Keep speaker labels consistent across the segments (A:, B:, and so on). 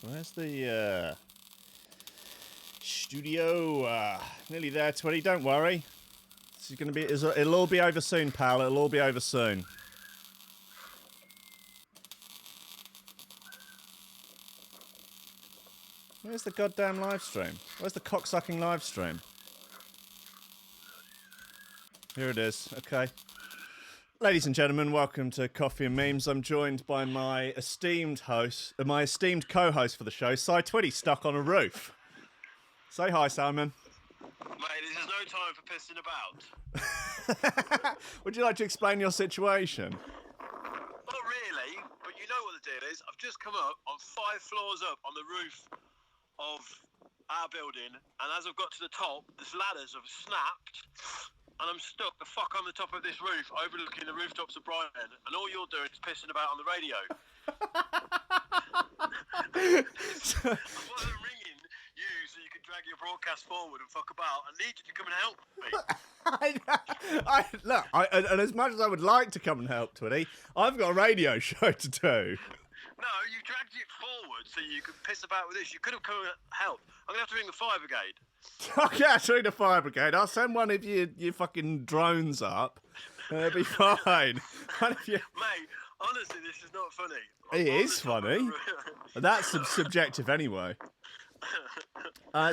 A: Where's the studio? Nearly there, Twiddy. Don't worry. This is gonna be. It'll all be over soon, pal. It'll all be over soon. Where's the goddamn live stream? Where's the cocksucking live stream? Here it is. Okay. Ladies and gentlemen, welcome to Coffee and Memes. I'm joined by my esteemed host, my esteemed co-host for the show, Twiddy, stuck on a roof. Say hi, Simon.
B: Mate, this is no time for pissing about.
A: Would you like to explain your situation?
B: Not really, but you know what the deal is. I've just come up on 5 floors up on the roof of our building, and as I've got to the top, these ladders have snapped, and I'm stuck the fuck on the top of this roof, overlooking the rooftops of Brighton, and all you're doing is pissing about on the radio. I wasn't ringing you so you could drag your broadcast forward and fuck about. I need you to come and help me.
A: Look, and as much as I would like to come and help, Twiddy, I've got a radio show to do.
B: No, you dragged it forward so you could piss about with this. You could have come and helped. I'm going to have to ring the fire brigade.
A: Okay, I'll ring the fire brigade. I'll send one of your fucking drones up. It'll be fine.
B: Mate, honestly, this is not funny.
A: It is funny. That's subjective anyway.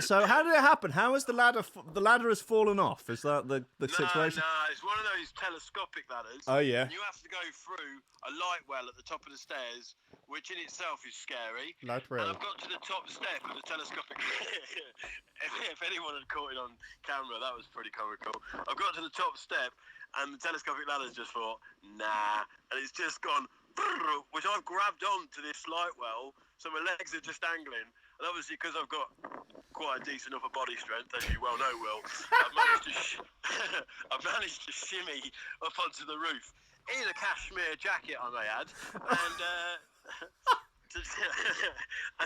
A: So how did it happen? How is the ladder? The ladder has fallen off. Is that the situation?
B: No, it's one of those telescopic ladders.
A: Oh yeah.
B: And you have to go through a light well at the top of the stairs, which in itself is scary.
A: Light well.
B: And I've got to the top step of the telescopic. if anyone had caught it on camera, that was pretty comical. I've got to the top step, and the telescopic ladder's just thought, nah, and it's just gone, which I've grabbed onto this light well, so my legs are just dangling. And obviously, because I've got quite a decent upper body strength, as you well know, Will, I've managed to shimmy up onto the roof in a cashmere jacket, I may add, and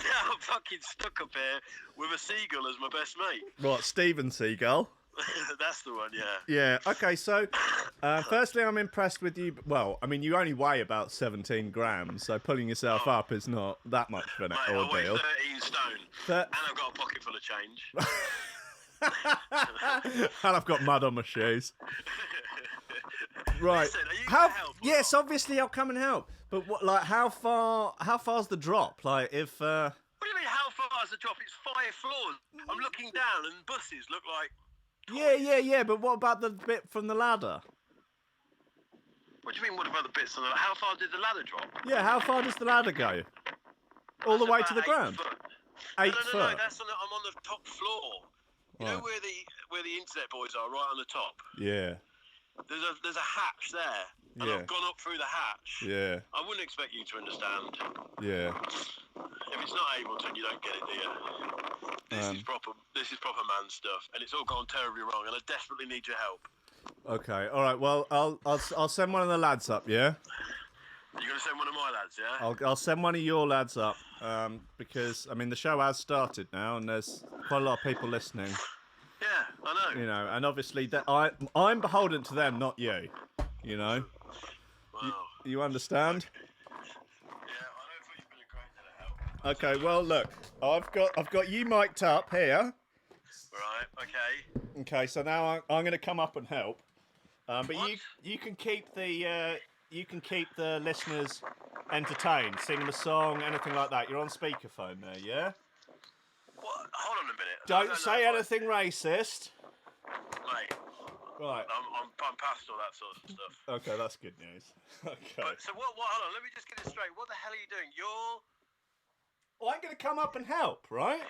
B: now I'm fucking stuck up here with a seagull as my best mate.
A: What, Steven Seagull?
B: That's the one, yeah.
A: Yeah, okay, so firstly I'm impressed with you. Well, I mean, you only weigh about 17 grams, so pulling yourself up is not that much of an ordeal.
B: I weigh 13 stone, and I've got a pocket full of change.
A: And I've got mud on my shoes. Right.
B: Listen, are you gonna help?
A: Yes, obviously I'll come and help. But what, like, how far's the drop? Like, if
B: What do you mean, how far is the drop? It's 5 floors. I'm looking down, and buses look like...
A: Yeah, but what about the bit from the ladder?
B: What do you mean, what about the bits on the... How far did the ladder drop?
A: Yeah, how far does the ladder go? All the way to the ground? 8 foot?
B: No, that's I'm on the top floor. You know where the internet boys are, right on the top?
A: Yeah.
B: There's a hatch there, and
A: Yeah.
B: I've gone up through the hatch.
A: Yeah.
B: I wouldn't expect you to understand.
A: Yeah.
B: If it's not Ableton, you don't get it, do you? This is proper man stuff, and it's all gone terribly wrong, and I desperately need your help.
A: Okay, all right. Well, I'll send one of the lads up. Yeah.
B: You're gonna send one of my lads, yeah?
A: I'll send one of your lads up because I mean the show has started now, and there's quite a lot of people listening.
B: Yeah, I know.
A: You know, and obviously that I'm beholden to them, not you. You know.
B: Wow.
A: You understand?
B: Yeah, I don't think you've been a great deal of help.
A: Okay. Well, look, I've got you mic'd up here.
B: Right. Okay.
A: Okay. So now I'm going to come up and help. But
B: What?
A: you can keep the listeners entertained, sing them a song, anything like that. You're on speakerphone there, yeah?
B: What? Hold on a minute.
A: Don't say anything racist.
B: Mate,
A: Right.
B: I'm past all that sort of stuff.
A: Okay, that's good news. Okay.
B: But, so what, hold on, let me just get it straight. What the hell are you doing?
A: Well, I'm going to come up and help, right?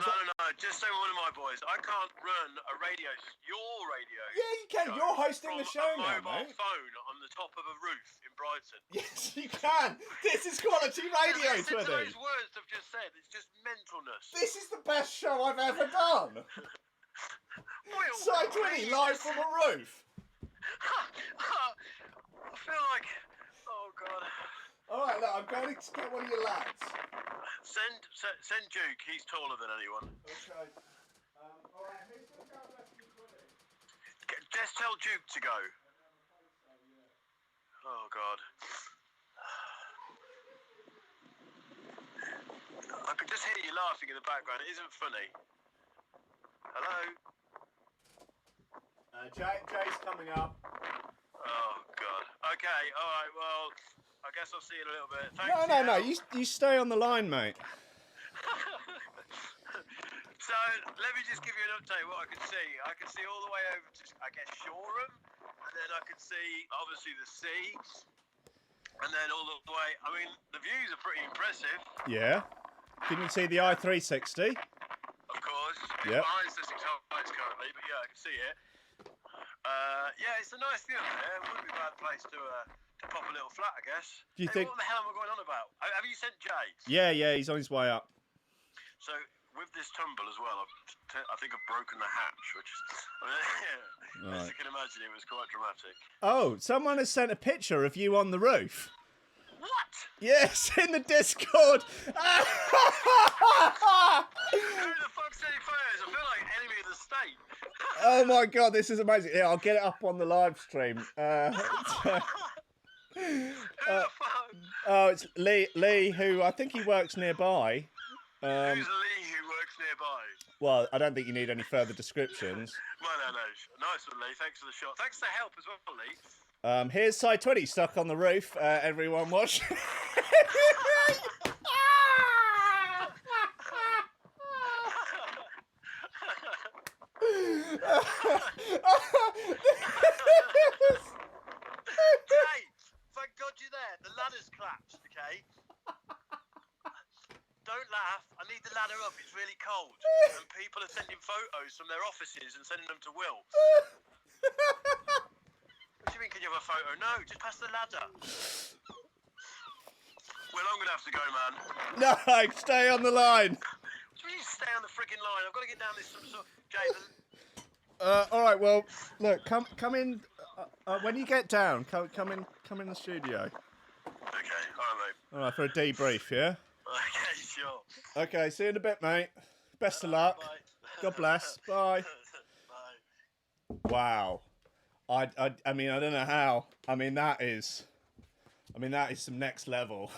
B: No, just say one of my boys. I can't run your radio.
A: Yeah, you can. You're hosting the show
B: from
A: now,
B: a mobile
A: mate.
B: phone on the top of a roof in Brighton.
A: Yes, you can. This is quality radio,
B: Listen to
A: Twiddy.
B: those words I've just said. It's just mentalness.
A: This is the best show I've ever done. So, Twiddy, live from a roof.
B: I feel like... Oh, God.
A: All right, look, I'm going to get one of your lads.
B: Send Duke. He's taller than anyone.
A: Okay. All right, who's going to go rescue Twiddy?
B: Just tell Duke to go. Oh, God. just hear you laughing in the background. It isn't funny. Hello?
A: Jay's coming up.
B: Oh, God. Okay, all right, well, I guess I'll see you in a little bit. Thanks.
A: No. You stay on the line, mate.
B: So, let me just give you an update what I can see. I can see all the way over to, I guess, Shoreham, and then I can see, obviously, the sea, and then all the way, I mean, the views are pretty impressive.
A: Yeah. Can you see the I-360?
B: Of course. It's
A: Yep.
B: behind Sussex Heights currently, but yeah, I can see it. Yeah, it's a nice view up there. It wouldn't be a bad place to pop a little flat, I guess.
A: Do you
B: Hey,
A: think...
B: what the hell am I going on about? Have you sent Jay?
A: Yeah, he's on his way up.
B: So, with this tumble as well, I think I've broken the hatch, which, as you can imagine, it was quite dramatic.
A: Oh, someone has sent a picture of you on the roof.
B: What?
A: Yes, in the Discord.
B: Who the fuck sent you photos? I feel like enemy of the state.
A: Oh my god, this is amazing. Yeah, I'll get it up on the live stream.
B: Who the fuck?
A: Oh, it's Lee, who I think he works nearby.
B: Who's Lee who works nearby?
A: Well, I don't think you need any further descriptions.
B: No. Nice one, Lee. Thanks for the shot. Thanks for the help as well, Lee.
A: Here's Twiddy stuck on the roof. Everyone watch.
B: Jay, thank God you're there. The ladder's collapsed, okay? Don't laugh. I need the ladder up. It's really cold. And people are sending photos from their offices and sending them to Will. What do you mean, can you have a photo? No, just pass the ladder. Well, I'm going to have to go, man.
A: No, stay on the line.
B: What do you mean stay on the freaking line? I've got to get down this... Jay,
A: All right. Well, look, come in. When you get down, come in the studio.
B: Okay, all right, mate.
A: All right, for a debrief, yeah.
B: Okay, sure.
A: Okay, see you in a bit, mate. Best of luck.
B: Bye.
A: God bless. Bye.
B: Bye.
A: Wow. I mean, I don't know how. I mean, that is some next level.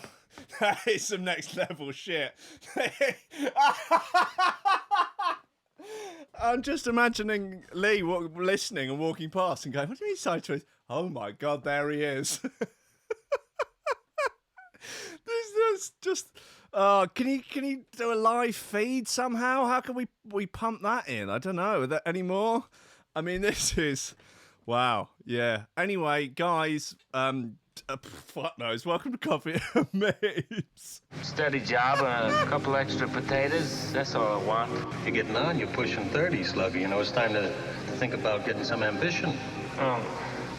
A: That is some next level shit. I'm just imagining Lee listening and walking past and going, "What do you mean, Cytwist? Oh my God, there he is." This is just. Can you do a live feed somehow? How can we pump that in? I don't know. Are there any more? I mean, this is wow. Yeah. Anyway, guys, fuck knows. Welcome to Coffee and Memes.
C: Steady job and a couple extra potatoes. That's all I want.
D: You're getting on. You're pushing 30, Slugger. You know, it's time to think about getting some ambition.
C: Oh,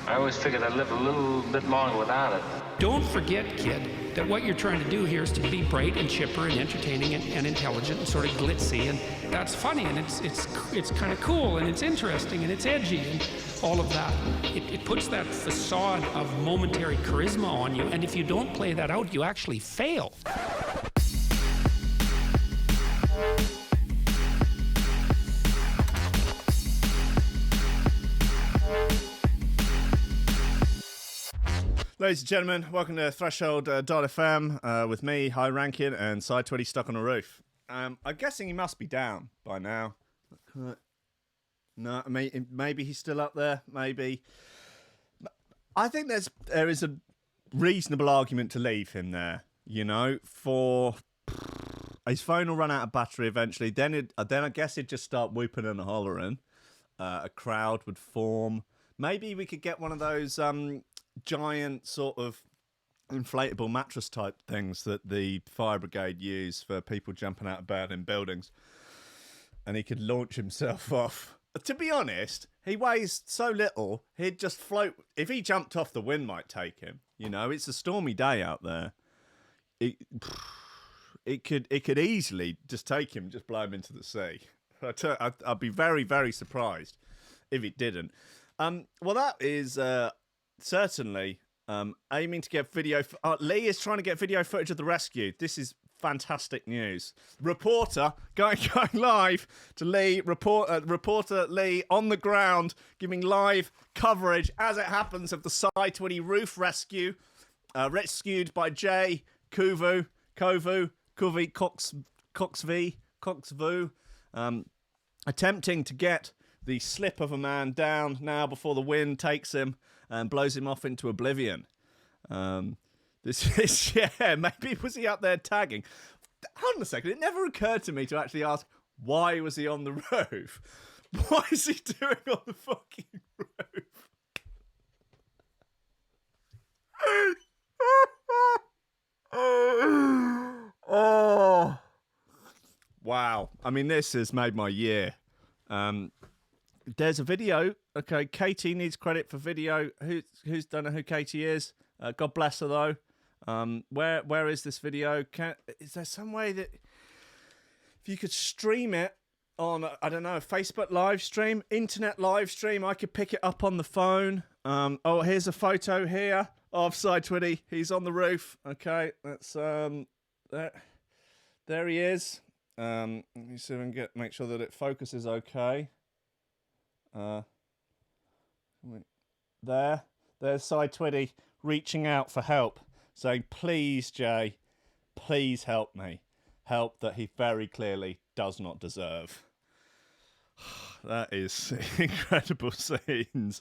C: I always figured I'd live a little bit longer without it.
E: Don't forget, kid, that what you're trying to do here is to be bright and chipper and entertaining and intelligent and sort of glitzy, and that's funny, and it's kind of cool, and it's interesting, and it's edgy, and all of that. It puts that facade of momentary charisma on you, and if you don't play that out, you actually fail.
A: Ladies and gentlemen, welcome to Threshold.fm with me, High Ranking, and Twiddy stuck on a roof. I'm guessing he must be down by now. No, maybe he's still up there. Maybe. I think there is a reasonable argument to leave him there. You know, for his phone will run out of battery eventually. Then I guess he'd just start whooping and hollering. A crowd would form. Maybe we could get one of those giant sort of inflatable mattress type things that the fire brigade use for people jumping out of bed in buildings, and he could launch himself off. To be honest, he weighs so little, he'd just float. If he jumped off, the wind might take him. You know, it's a stormy day out there. It could easily just take him, just blow him into the sea. I'd be very, very surprised if it didn't. Well, that is certainly aiming to get video. Lee is trying to get video footage of the rescue. This is fantastic news. Reporter going live to Lee. Reporter Lee on the ground giving live coverage as it happens of the Twiddy roof rescue, rescued by Jay Kovu Cox Coxvu, attempting to get the slip of a man down now before the wind takes him and blows him off into oblivion. This is, yeah, maybe was he up there tagging? Hold on a second, it never occurred to me to actually ask, why was he on the roof? What is he doing on the fucking roof? Oh, wow. I mean, this has made my year. There's a video. Okay, Katie needs credit for video. Who's don't know who Katie is? God bless her though. Where is this video? Is there some way that if you could stream it on, I don't know, a Facebook live stream, internet live stream, I could pick it up on the phone. Oh, here's a photo here of Twiddy. He's on the roof. Okay, that's there he is. Let me see if I can make sure that it focuses okay. There's Twiddy reaching out for help, saying, please, Jay, please help me. Help that he very clearly does not deserve. That is incredible scenes.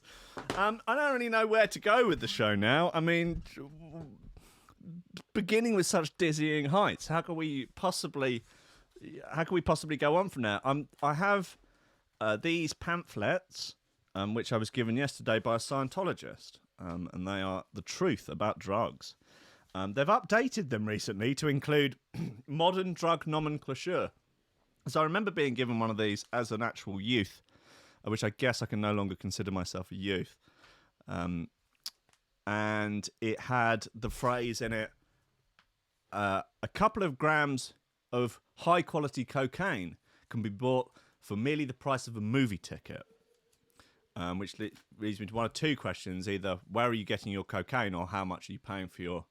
A: I don't really know where to go with the show now. I mean, beginning with such dizzying heights, how can we possibly go on from now? I have these pamphlets, which I was given yesterday by a Scientologist, and they are the truth about drugs. They've updated them recently to include modern drug nomenclature. So I remember being given one of these as an actual youth, which I guess I can no longer consider myself a youth. And it had the phrase in it, a couple of grams of high-quality cocaine can be bought for merely the price of a movie ticket. Which leads me to one of two questions. Either where are you getting your cocaine, or how much are you paying for your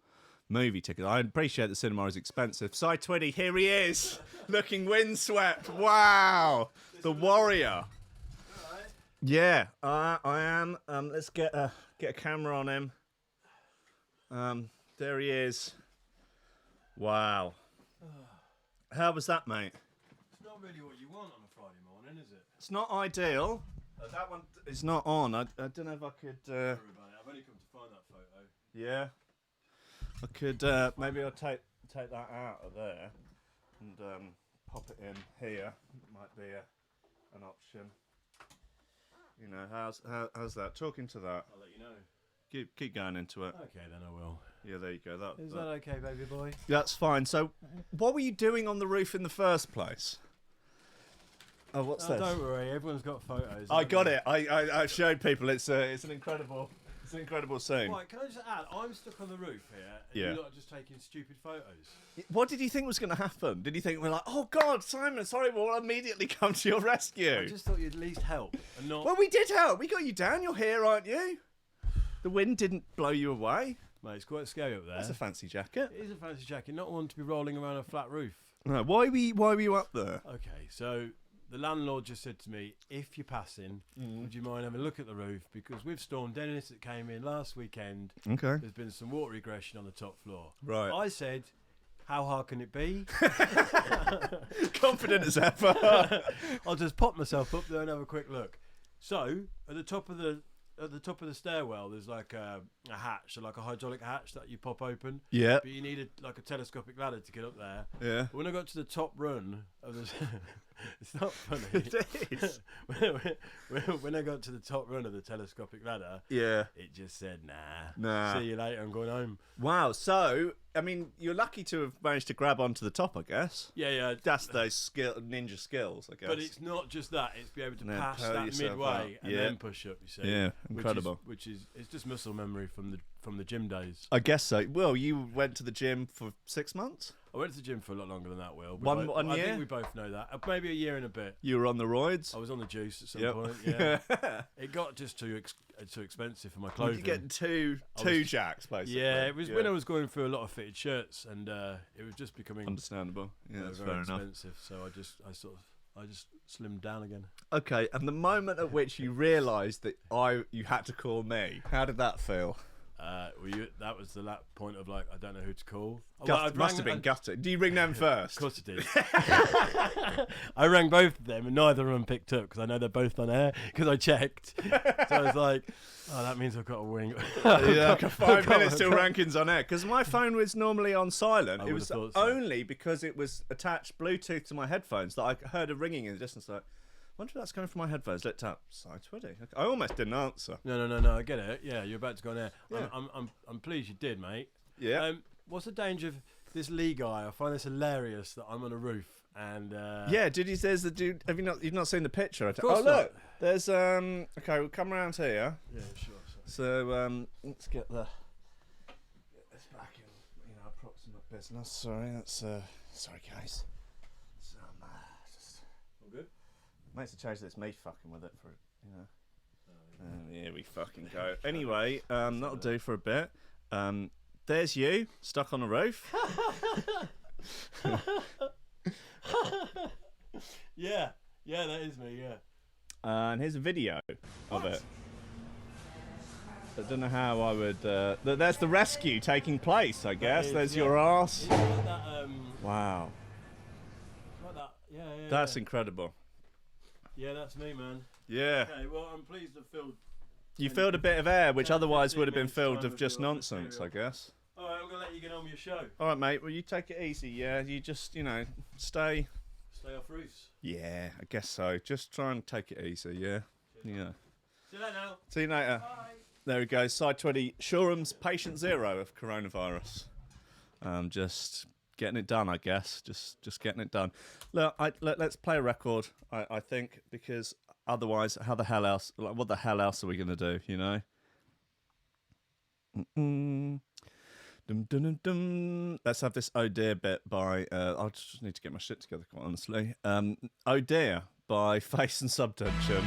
A: movie ticket? I appreciate the cinema is expensive. Twiddy, here he is, looking windswept. Wow, the warrior. Yeah, I am. Let's get a camera on him. There he is. Wow. How was that, mate?
F: It's not really what you want on a Friday morning, is it?
A: It's not ideal. That one is not on. I don't know if I could.
F: Sorry about it. I've only come to find that photo.
A: Yeah. I could. Maybe I'll take that out of there and pop it in here. Might be an option. You know, how's that? Talking to that.
F: I'll let you know.
A: Keep going into it.
F: Okay, then I will.
A: Yeah, there you go.
F: Is that okay, baby boy?
A: That's fine. So, what were you doing on the roof in the first place? Oh, what's this?
F: Don't worry, everyone's got photos.
A: I got it. I showed people. It's an incredible scene.
F: Right, can I just add? I'm stuck on the roof here, and
A: Yeah.
F: you're not just taking stupid photos.
A: What did you think was going to happen? Did you think we're like, oh God, Simon, sorry, we'll immediately come to your rescue?
F: I just thought you'd at least help, and not.
A: Well, we did help. We got you down. You're here, aren't you? The wind didn't blow you away.
F: Mate, it's quite scary up there.
A: That's a fancy jacket.
F: It is a fancy jacket, not one to be rolling around a flat roof.
A: No, why were you up there?
F: Okay, so the landlord just said to me, if you're passing, would you mind having a look at the roof? Because with Storm Dennis that came in last weekend,
A: Okay.
F: there's been some water regression on the top floor.
A: Right.
F: I said, how hard can it be?
A: Confident as ever.
F: I'll just pop myself up there and have a quick look. So at the top of the stairwell, there's like a hatch, so like a hydraulic hatch that you pop open.
A: Yeah.
F: But you need like a telescopic ladder to get up there.
A: Yeah.
F: But when I got to the top run of the, it's not funny.
A: It is.
F: when I got to the top run of the telescopic ladder,
A: Yeah.
F: it just said, nah.
A: Nah.
F: See you later. I'm going home.
A: Wow. So, I mean, you're lucky to have managed to grab onto the top, I guess.
F: Yeah.
A: That's those ninja skills, I guess.
F: But it's not just that; it's be able to
A: And then
F: pass
A: pull
F: that
A: yourself
F: midway
A: out.
F: and
A: Yeah.
F: then push up. You see?
A: Yeah, incredible.
F: Which is it's just muscle memory from the gym days.
A: I guess so. Well, you went to the gym for 6 months?
F: I went to the gym for a lot longer than that, Will.
A: One
F: I
A: year?
F: think we both know that. Maybe a year and a bit.
A: You were on the roids?
F: I was on the juice at some
A: Yep.
F: point. Yeah. It got just too expensive for my clothing.
A: You get two jacks, basically.
F: Yeah, it was when I was going through a lot of fitted shirts, and it was just becoming
A: Understandable. Yeah, that's
F: very
A: fair enough.
F: expensive. So I just slimmed down again.
A: Okay, and the moment at which you realised that you had to call me, how did that feel?
F: That was the point of like, I don't know who to call.
A: Must have been gutted. Do you ring them first?
F: Of course I did. I rang both of them and neither of them picked up because I know they're both on air because I checked. So I was like, oh, that means I've got to ring.
A: Yeah, 5 minutes till Rankin's on air because my phone was normally on silent. It was only because it was attached Bluetooth to my headphones that I heard a ringing in the distance. Like, I wonder if that's coming from my headphones. Lit up. Twiddy. I almost didn't answer.
F: No. I get it. Yeah, you're about to go on air.
A: Yeah.
F: I'm pleased you did, mate.
A: Yeah.
F: What's the danger of this Lee guy? I find this hilarious that I'm on a roof and.
A: Yeah, there's the dude. You've not seen the picture?
F: Of course
A: look.
F: not.
A: There's Okay, we'll come around here.
F: Yeah, sure.
A: So let's get this back in approximate business. Sorry, sorry guys.
F: Good.
A: Makes a change that it's me fucking with it for, here we fucking go. Anyway, that'll do for a bit. There's you, stuck on a roof.
F: Yeah, that is me, yeah.
A: And here's a video of it. I don't know how I would... there's the rescue taking place, I guess. There's your arse.
F: Like that,
A: Wow.
F: like that. Yeah.
A: That's incredible.
F: Yeah, that's me, man.
A: Yeah.
F: Okay, well, I'm pleased to filled.
A: You filled a bit of air, which
F: 10,
A: otherwise
F: 15
A: would have been
F: minutes
A: filled
F: time
A: of just
F: of your
A: nonsense, I
F: material.
A: guess.
F: All right, I'm gonna let you get on with your show.
A: All right, mate. Well, you take it easy, yeah? You just, stay...
F: Stay off roofs.
A: Yeah, I guess so. Just try and take it easy, yeah? Yeah.
F: See you later now.
A: See you later.
F: Bye.
A: There we go. Side 20, Shoreham's patient zero of coronavirus. Just getting it done, I guess. Just getting it done. Look, let's play a record, I think, because otherwise, what the hell else are we going to do, Mm-mm. Dum, dum, dum, dum. Let's have this Oh Dear bit by, I just need to get my shit together, quite honestly. Oh Dear by Face and Subtension.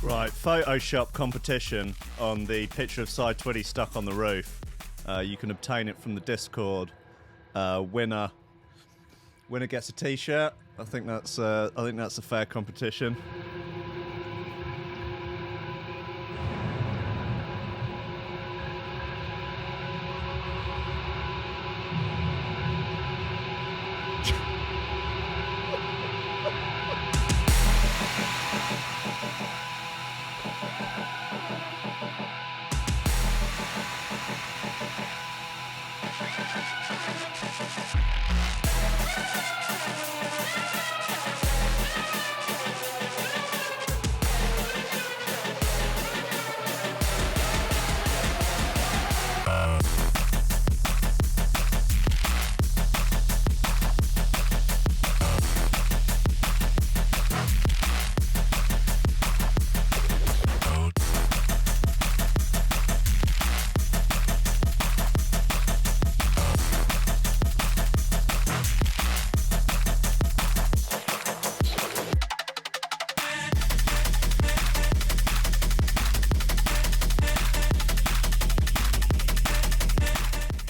A: Right, Photoshop competition on the picture of Side Twiddy stuck on the roof. You can obtain it from the Discord. Winner gets a T-shirt. I think that's a fair competition.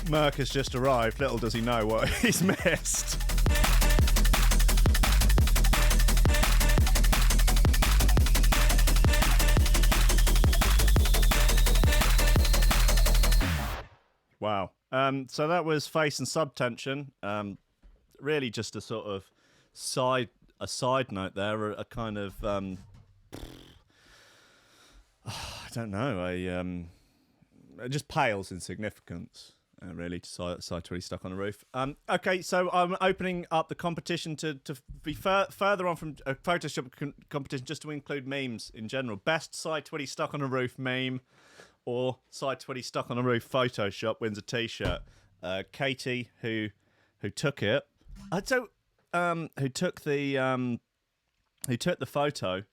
A: Merc has just arrived. Little does he know what he's missed. Wow. So that was face and subtension. Really just a sort of side note there, a kind of I don't know, it just pales in significance. Really, to side Twiddy stuck on a roof. Okay, so I'm opening up the competition to be further on from a Photoshop competition, just to include memes in general. Best side Twiddy stuck on a roof meme, or side Twiddy stuck on a roof Photoshop wins a T-shirt. Katie, who took it, who took the photo,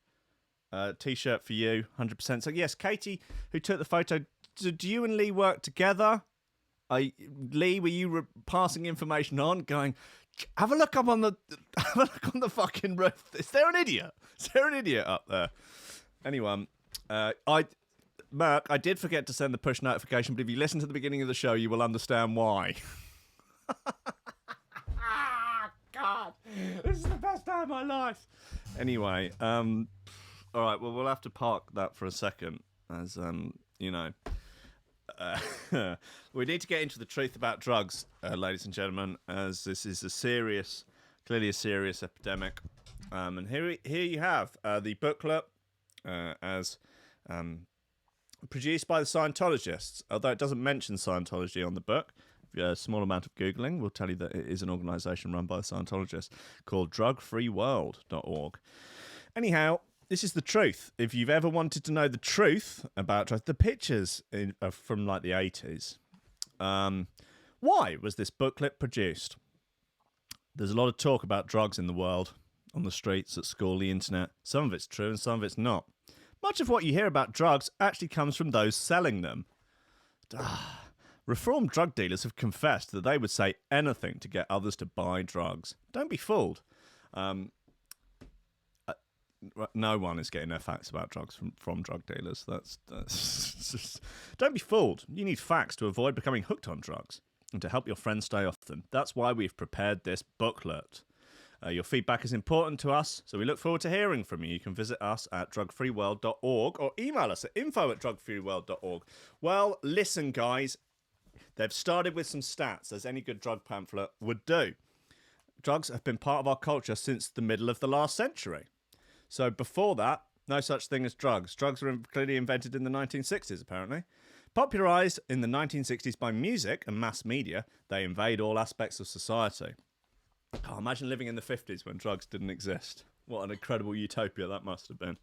A: T-shirt for you, 100%. So yes, Katie, who took the photo. Do you and Lee work together? Lee, were you passing information on, going, have a look on the fucking roof? Is there an idiot? Is there an idiot up there? Anyway, Merc, I did forget to send the push notification, but if you listen to the beginning of the show, you will understand why. God, this is the best day of my life. Anyway, all right, well, we'll have to park that for a second, as you know. We need to get into the truth about drugs, ladies and gentlemen, as this is clearly a serious epidemic. And here you have the booklet as produced by the Scientologists, although it doesn't mention Scientology on the book. A small amount of Googling will tell you that it is an organisation run by the Scientologists called drugfreeworld.org. Anyhow, this is the truth. If you've ever wanted to know the truth about drugs, the pictures are from like the 80s. Why was this booklet produced? There's a lot of talk about drugs in the world, on the streets, at school, the internet. Some of it's true and some of it's not. Much of what you hear about drugs actually comes from those selling them. Reformed drug dealers have confessed that they would say anything to get others to buy drugs. Don't be fooled. No one is getting their facts about drugs from drug dealers. That's just... Don't be fooled. You need facts to avoid becoming hooked on drugs and to help your friends stay off them. That's why we've prepared this booklet. Your feedback is important to us, so we look forward to hearing from you. You can visit us at drugfreeworld.org or email us at info@drugfreeworld.org. Well, listen, guys. They've started with some stats, as any good drug pamphlet would do. Drugs have been part of our culture since the middle of the last century. So before that, no such thing as drugs. Drugs were clearly invented in the 1960s, apparently. Popularised in the 1960s by music and mass media, they invade all aspects of society. Oh, imagine living in the 50s when drugs didn't exist. What an incredible utopia that must have been.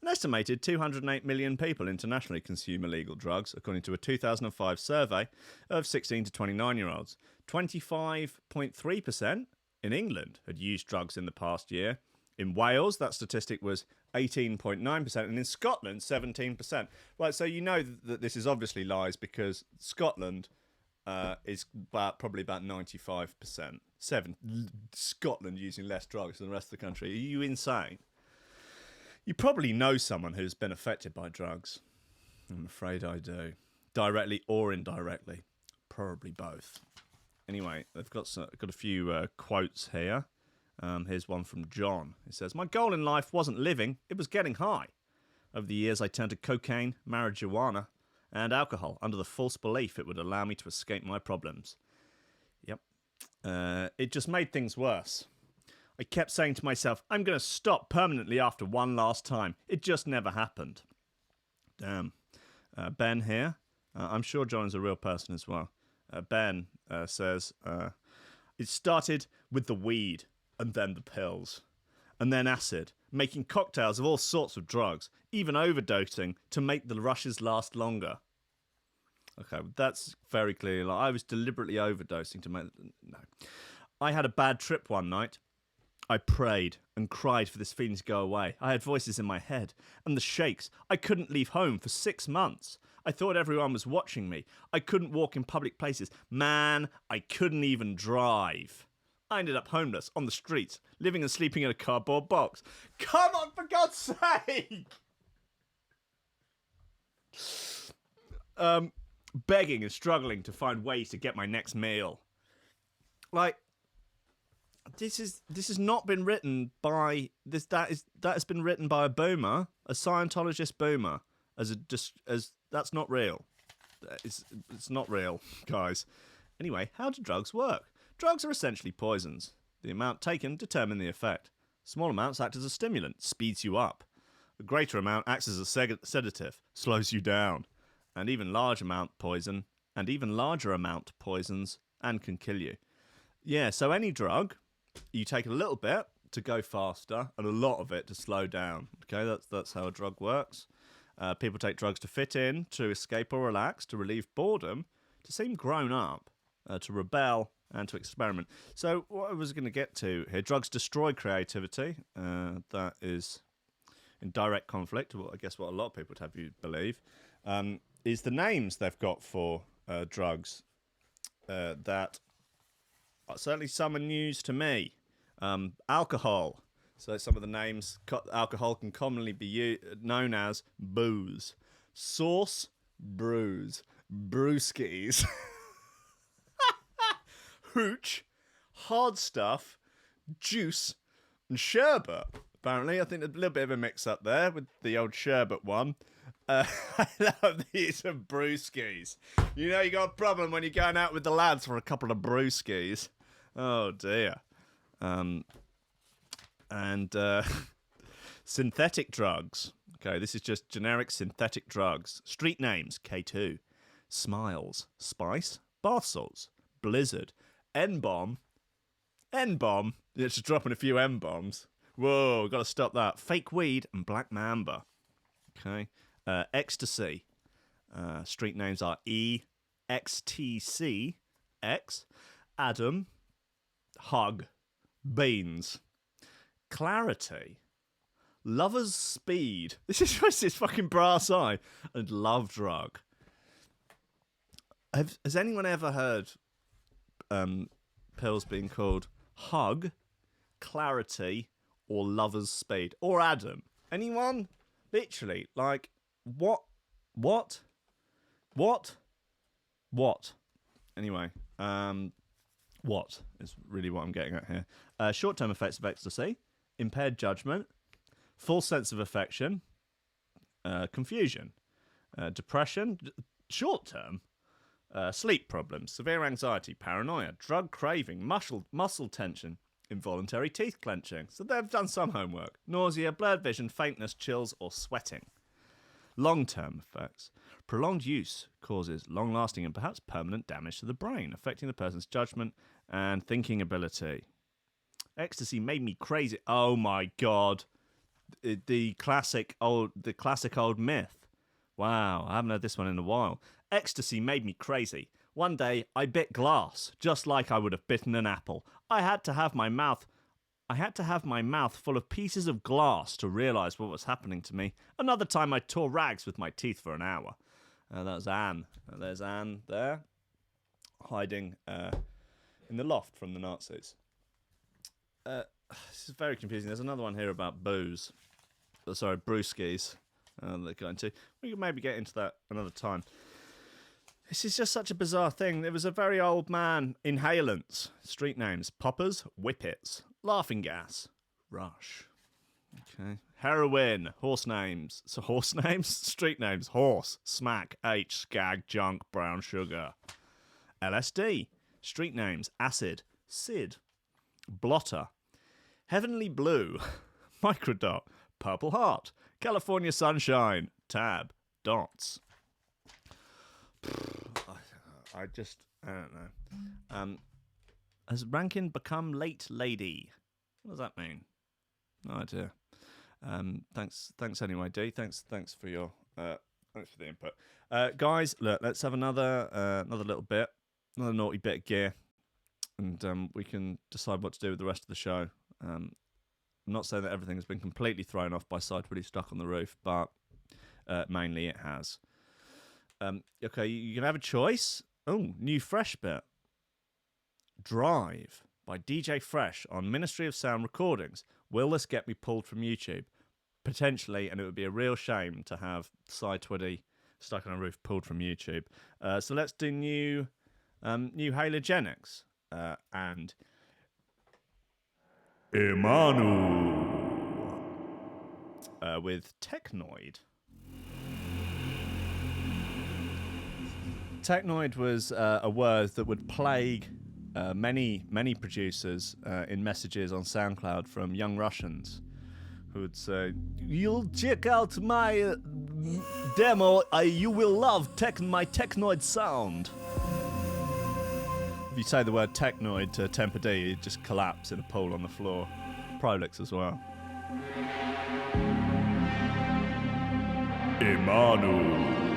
A: An estimated 208 million people internationally consume illegal drugs, according to a 2005 survey of 16 to 29-year-olds. 25.3% in England had used drugs in the past year. In Wales, that statistic was 18.9%, and in Scotland, 17%. Right, so you know that this is obviously lies, because Scotland is probably about 95%. Scotland using less drugs than the rest of the country. Are you insane? You probably know someone who's been affected by drugs. I'm afraid I do. Directly or indirectly. Probably both. Anyway, I've got a few quotes here. Here's one from John. He says, "My goal in life wasn't living, it was getting high. Over the years, I turned to cocaine, marijuana, and alcohol under the false belief it would allow me to escape my problems." Yep. It just made things worse. I kept saying to myself, I'm going to stop permanently after one last time. It just never happened. Damn. Ben here. I'm sure John is a real person as well. Ben says, it started with the weed, and then the pills, and then acid, making cocktails of all sorts of drugs, even overdosing to make the rushes last longer. Okay, that's very clearly like I was deliberately overdosing to make... No. I had a bad trip one night. I prayed and cried for this feeling to go away. I had voices in my head and the shakes. I couldn't leave home for 6 months. I thought everyone was watching me. I couldn't walk in public places. Man, I couldn't even drive. I ended up homeless on the streets, living and sleeping in a cardboard box. Come on, for God's sake! begging and struggling to find ways to get my next meal. Like, this has not been written by this. That has been written by a boomer, a Scientologist boomer. As that's not real. It's not real, guys. Anyway, how do drugs work? Drugs are essentially poisons. The amount taken determine the effect. Small amounts act as a stimulant, speeds you up. A greater amount acts as a sedative, slows you down. And even larger amount poisons and can kill you. Yeah, so any drug, you take a little bit to go faster and a lot of it to slow down. Okay, that's how a drug works. People take drugs to fit in, to escape or relax, to relieve boredom, to seem grown up, to rebel, and to experiment. So what I was going to get to here, drugs destroy creativity. That is in direct conflict, well, I guess what a lot of people would have you believe, is the names they've got for drugs that are certainly some are news to me. Alcohol. So some of the names alcohol can commonly be known as booze. Sauce, brews, brewskis. Hooch, hard stuff, juice, and sherbet. Apparently, I think there's a little bit of a mix-up there with the old sherbet one. I love these are brewskis. You know you got a problem when you're going out with the lads for a couple of brewskis. Oh, dear. Synthetic drugs. Okay, this is just generic synthetic drugs. Street names, K2. Smiles, Spice, Bath Salts, Blizzard, N-Bomb. N-Bomb. It's just dropping a few N-Bombs. Whoa, got to stop that. Fake weed and Black Mamba. Okay. Ecstasy. Street names are EXTC, X, Adam, Hug, Beans, Clarity, Lover's Speed. This is just this fucking brass eye. And Love Drug. Has anyone ever heard pills being called Hug, Clarity, or Lover's Speed? Or Adam? Anyone? Literally, like, what? Anyway, what is really what I'm getting at here. Short-term effects of ecstasy, impaired judgment, full sense of affection, confusion, depression, short-term, sleep problems, severe anxiety, paranoia, drug craving, muscle tension, involuntary teeth clenching. So they've done some homework. Nausea, blurred vision, faintness, chills, or sweating. Long-term effects. Prolonged use causes long-lasting and perhaps permanent damage to the brain, affecting the person's judgment and thinking ability. Ecstasy made me crazy. Oh my god. The classic old myth. Wow, I haven't heard this one in a while. Ecstasy made me crazy. One day, I bit glass, just like I would have bitten an apple. I had to have my mouth full of pieces of glass to realise what was happening to me. Another time, I tore rags with my teeth for an hour. That was Anne. There's Anne there, hiding in the loft from the Nazis. This is very confusing. There's another one here about booze. Sorry, brewskis. They're going to. We can maybe get into that another time. This is just such a bizarre thing. There was a very old man. Inhalants. Street names. Poppers. Whippets. Laughing gas. Rush. Okay. Heroin. Horse names. So horse names? Street names. Horse. Smack. H. Skag. Junk. Brown sugar. LSD. Street names. Acid. Sid. Blotter. Heavenly Blue. Microdot. Purple Heart. California Sunshine. Tab. Dots. I don't know. Has Rankin become late lady? What does that mean? No idea. Thanks anyway, D. Thanks for your thanks for the input. Guys, look, let's have another little bit, another naughty bit of gear, and we can decide what to do with the rest of the show. I'm not saying that everything has been completely thrown off by Twiddy stuck on the roof, but mainly it has. Okay, you can have a choice. Oh, new fresh bit. Drive by DJ Fresh on Ministry of Sound Recordings. Will this get me pulled from YouTube? Potentially, and it would be a real shame to have Twiddy Stuck on a Roof, pulled from YouTube. So let's do new halogenics and Emanu with Technoid. Technoid was a word that would plague many producers in messages on SoundCloud from young Russians who would say, "You'll check out my demo. You will love my Technoid sound." If you say the word Technoid to Temper D, you just collapse in a pool on the floor. Prolix as well. Emanu.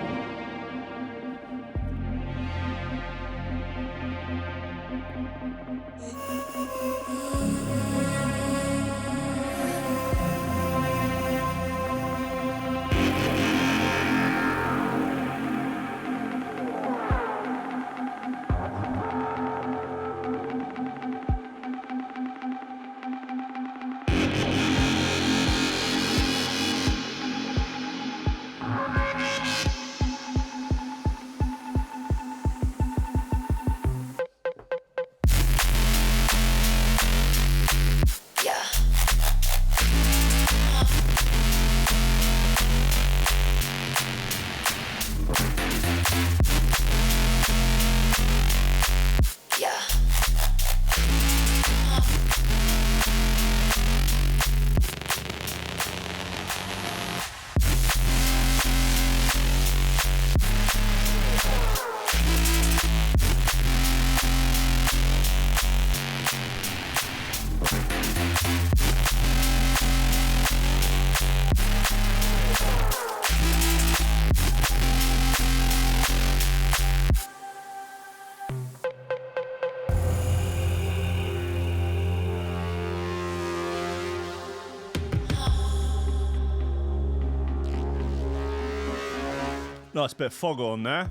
A: Nice bit of fog on there.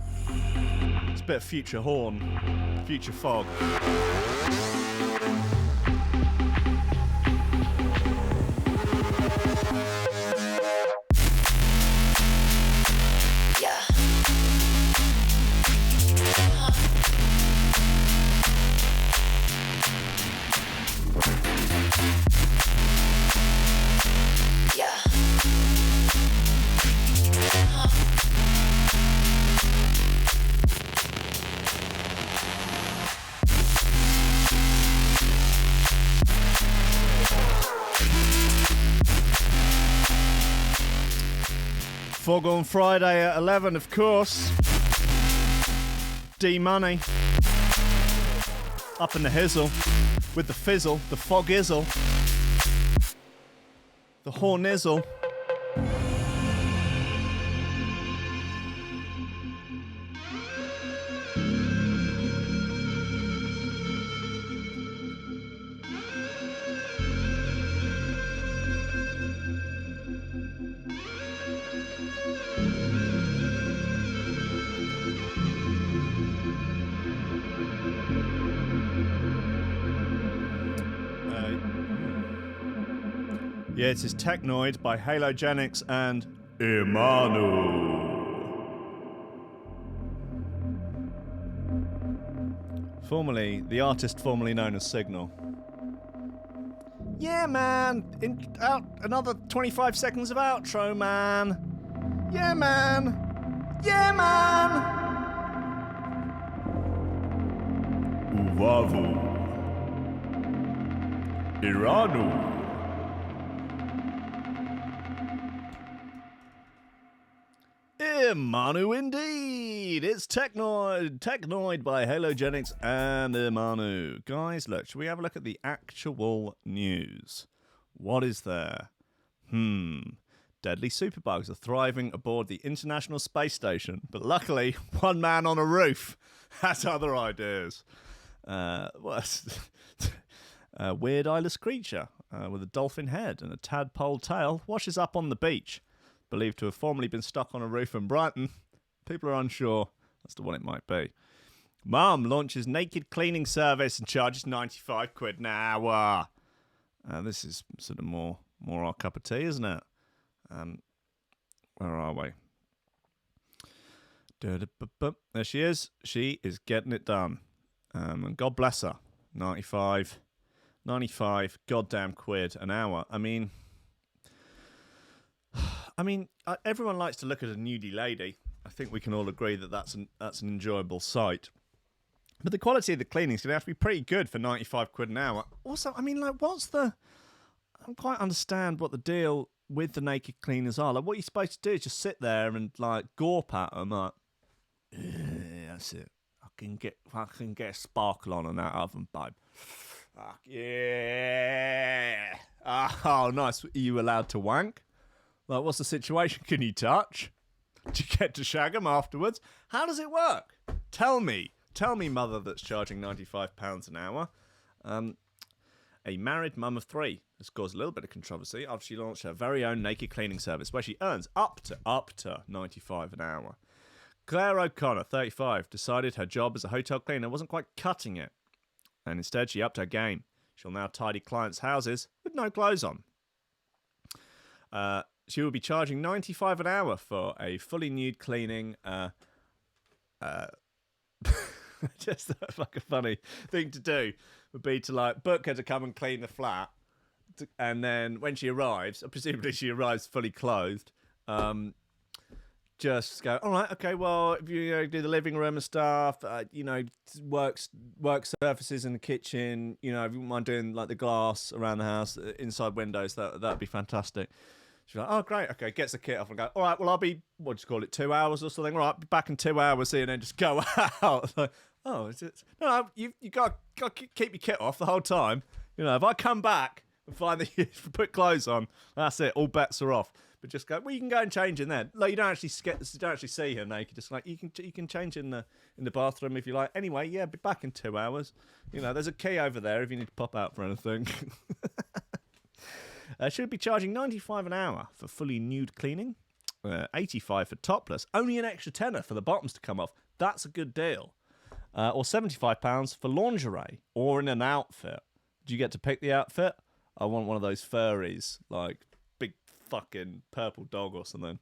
A: It's a bit of future horn, future fog. Fog on Friday at 11, of course. D-Money. Up in the hizzle. With the fizzle. The fog-izzle. The hornizzle. Yeah, it is Technoid by Halogenics and Emanu. The artist formerly known as Signal. Yeah, man. Out another 25 seconds of outro, man. Yeah, man. Yeah, man. Uvavu. Iranu. Emanu indeed! It's Technoid by Halogenics and Emanu. Guys, look, should we have a look at the actual news? What is there? Deadly superbugs are thriving aboard the International Space Station, but luckily, one man on a roof has other ideas. A weird eyeless creature with a dolphin head and a tadpole tail washes up on the beach. Believed to have formerly been stuck on a roof in Brighton. People are unsure as to what it might be. Mum launches naked cleaning service and charges 95 quid an hour. This is sort of more our cup of tea, isn't it? Where are we? There she is. She is getting it done. And God bless her. 95 goddamn quid an hour. I mean, everyone likes to look at a nudie lady. I think we can all agree that that's an enjoyable sight. But the quality of the cleaning is going to have to be pretty good for 95 quid an hour. Also, I mean, like, I don't quite understand what the deal with the naked cleaners are. Like, what you're supposed to do is just sit there and, like, gorp at them, like, yeah, that's it. I can get a sparkle on that oven, babe. Fuck yeah. Oh, nice. Are you allowed to wank? Like, what's the situation? Can you touch? Do you get to shag them afterwards? How does it work? Tell me, mother that's charging £95 an hour. A married mum of 3 has caused a little bit of controversy after she launched her very own naked cleaning service where she earns up to 95 an hour. Claire O'Connor, 35, decided her job as a hotel cleaner wasn't quite cutting it, and instead she upped her game. She'll now tidy clients' houses with no clothes on. She will be charging $95 an hour for a fully nude cleaning. Just like a funny thing to do would be to like book her to come and clean the flat, and then when she arrives, presumably she arrives fully clothed, just go, all right, okay, well, if you do the living room and stuff, work surfaces in the kitchen, if you wouldn't mind doing like the glass around the house, inside windows, that'd be fantastic. She's like, oh, great, okay, gets the kit off and go, all right, well, I'll be, 2 hours or something? All right, be back in 2 hours, and then just go out. Like, oh, is it? No, you got to keep your kit off the whole time. If I come back and find that you put clothes on, that's it, all bets are off. But just go, well, you can go and change in there. Like, you don't actually see her naked. Just like, you can change in the bathroom if you like. Anyway, yeah, be back in 2 hours. There's a key over there if you need to pop out for anything. Should be charging $95 an hour for fully nude cleaning, $85 for topless, only an extra tenner for the bottoms to come off. That's a good deal. Or £75 for lingerie or in an outfit. Do you get to pick the outfit? I want one of those furries, like big fucking purple dog or something.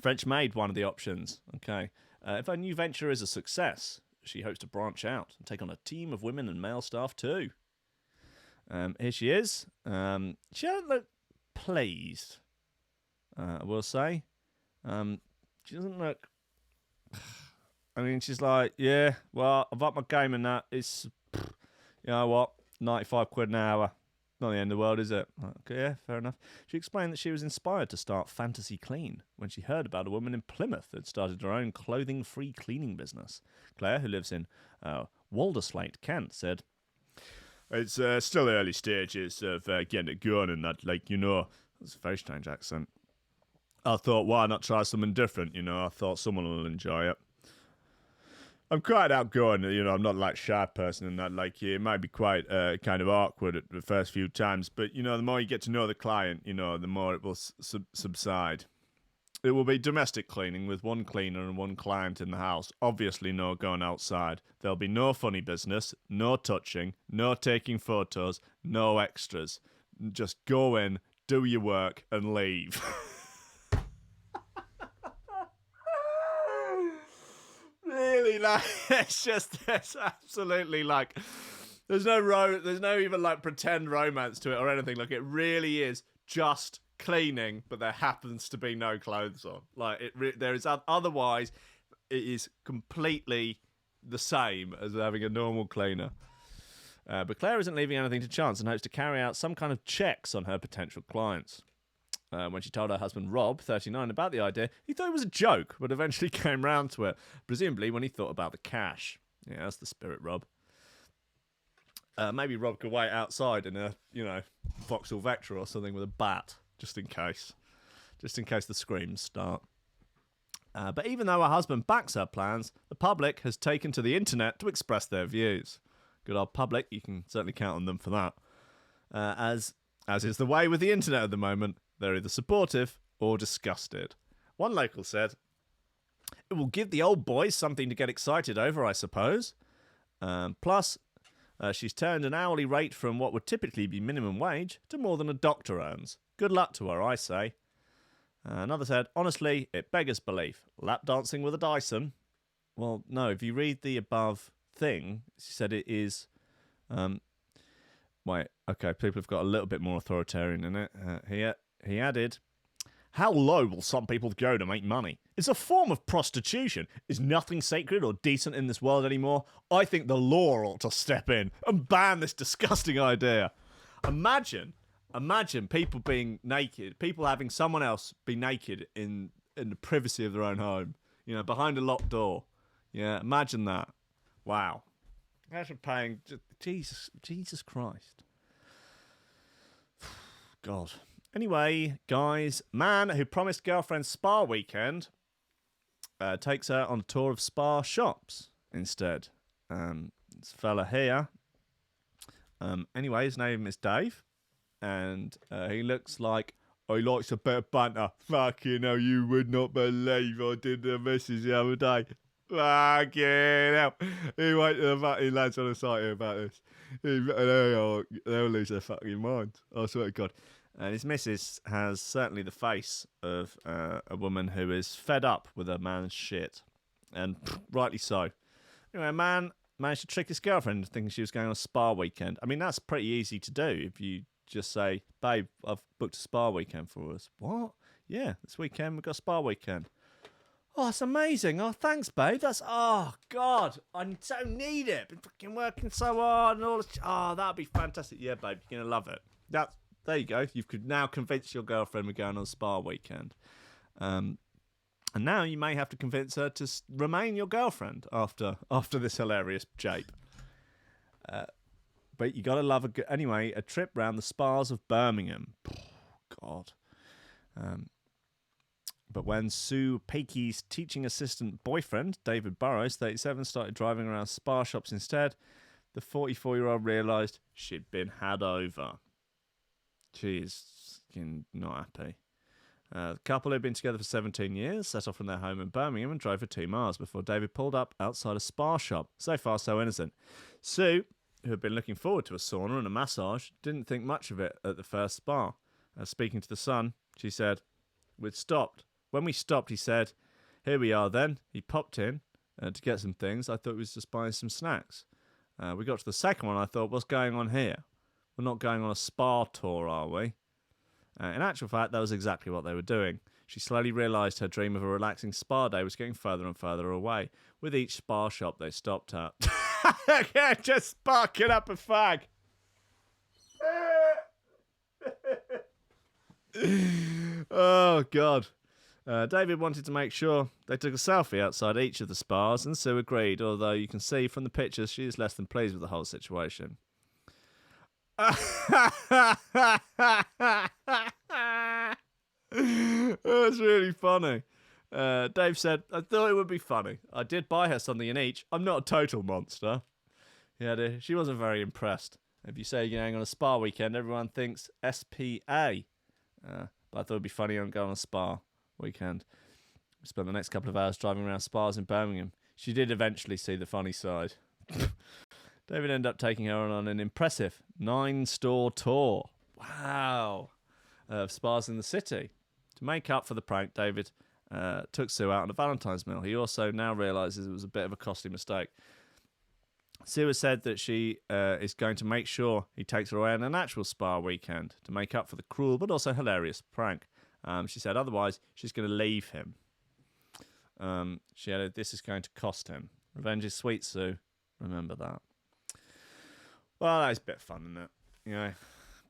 A: French maid, one of the options. Okay. If her new venture is a success, she hopes to branch out and take on a team of women and male staff too. Here she is. She doesn't look pleased, I will say. She doesn't look... I mean, she's like, yeah, well, I've upped my game in that. It's, you know what, 95 quid an hour. Not the end of the world, is it? Okay, yeah, fair enough. She explained that she was inspired to start Fantasy Clean when she heard about a woman in Plymouth that started her own clothing-free cleaning business. Claire, who lives in Walderslate, Kent, said, it's still early stages of getting it going and that, it's a very strange accent. I thought, why not try something different, I thought someone will enjoy it. I'm quite outgoing, I'm not like a shy person and that, it might be quite kind of awkward at the first few times, but, the more you get to know the client, the more it will subside. It will be domestic cleaning with one cleaner and one client in the house. Obviously no going outside. There'll be no funny business, no touching, no taking photos, no extras. Just go in, do your work, and leave. Really, it's absolutely there's no even pretend romance to it or anything. It really is just cleaning, but there happens to be no clothes on. There is otherwise, it is completely the same as having a normal cleaner. But Claire isn't leaving anything to chance and hopes to carry out some kind of checks on her potential clients. When she told her husband Rob, 39, about the idea, he thought it was a joke, but eventually came round to it, presumably when he thought about the cash. Yeah, that's the spirit, Rob. Maybe Rob could wait outside in a, Vauxhall Vectra or something with a bat, just in case the screams start. But even though her husband backs her plans, the public has taken to the internet to express their views. Good old public, you can certainly count on them for that. As is the way with the internet at the moment, they're either supportive or disgusted. One local said, it will give the old boys something to get excited over, I suppose. Plus, she's turned an hourly rate from what would typically be minimum wage to more than a doctor earns. Good luck to her, I say. Another said, honestly, it beggars belief. Lap dancing with a Dyson? Well, no, if you read the above thing, she said it is... wait, okay, people have got a little bit more authoritarian in it. He added, how low will some people go to make money? It's a form of prostitution. Is nothing sacred or decent in this world anymore? I think the law ought to step in and ban this disgusting idea. Imagine people being naked, people having someone else be naked in the privacy of their own home, behind a locked door. Yeah, imagine that. Wow. Imagine paying... Jesus Christ. God. Anyway, guys, man who promised girlfriend spa weekend takes her on a tour of spa shops instead. This fella here. Anyway, his name is Dave, and he looks like he likes a bit of banter. Fucking hell, you would not believe I did the missus the other day. Fucking hell. He went to the fucking lads on the site here about this. They'll lose their fucking minds. I swear to God. And his missus has certainly the face of a woman who is fed up with a man's shit. And rightly so. Anyway, a man managed to trick his girlfriend into thinking she was going on a spa weekend. I mean, that's pretty easy to do if you just say, babe, I've booked a spa weekend for us. What? Yeah, this weekend we've got a spa weekend. Oh, that's amazing. Oh, thanks, babe. Oh, God. I so need it. Been fucking working so hard and all this. Oh, that'd be fantastic. Yeah, babe, you're going to love it. There you go. You could now convince your girlfriend we're going on a spa weekend. And now you may have to convince her to remain your girlfriend after this hilarious jape. But you got to love a trip round the spas of Birmingham. Oh, God. But when Sue Peakey's teaching assistant boyfriend, David Burrows, 37, started driving around spa shops instead, the 44-year-old realised she'd been had over. She's not happy. The couple had been together for 17 years, set off from their home in Birmingham and drove for 2 miles before David pulled up outside a spa shop. So far, so innocent. Sue, who had been looking forward to a sauna and a massage, didn't think much of it at the first spa. Speaking to The Sun, she said, we'd stopped. When we stopped, he said, here we are then. He popped in to get some things. I thought he was just buying some snacks. We got to the second one. I thought, what's going on here? We're not going on a spa tour, are we? In actual fact, that was exactly what they were doing. She slowly realised her dream of a relaxing spa day was getting further and further away. With each spa shop they stopped at. Just sparking up a fag. Oh, God. David wanted to make sure they took a selfie outside each of the spas, and Sue agreed, although you can see from the pictures she is less than pleased with the whole situation. That's really funny. Dave said, I thought it would be funny. I did buy her something in each. I'm not a total monster. Yeah, she wasn't very impressed. If you say you're going on a spa weekend, everyone thinks SPA. But I thought it'd be funny on going on a spa weekend. We spent the next couple of hours driving around spas in Birmingham. She did eventually see the funny side. David ended up taking her on an impressive 9-store tour. Wow. Of spas in the city. To make up for the prank, David took Sue out on a Valentine's meal. He also now realises it was a bit of a costly mistake. Sue has said that she is going to make sure he takes her away on an actual spa weekend to make up for the cruel but also hilarious prank. She said otherwise she's going to leave him. She added, this is going to cost him. Revenge is sweet, Sue. Remember that. Well, that is a bit of fun, isn't it? You know,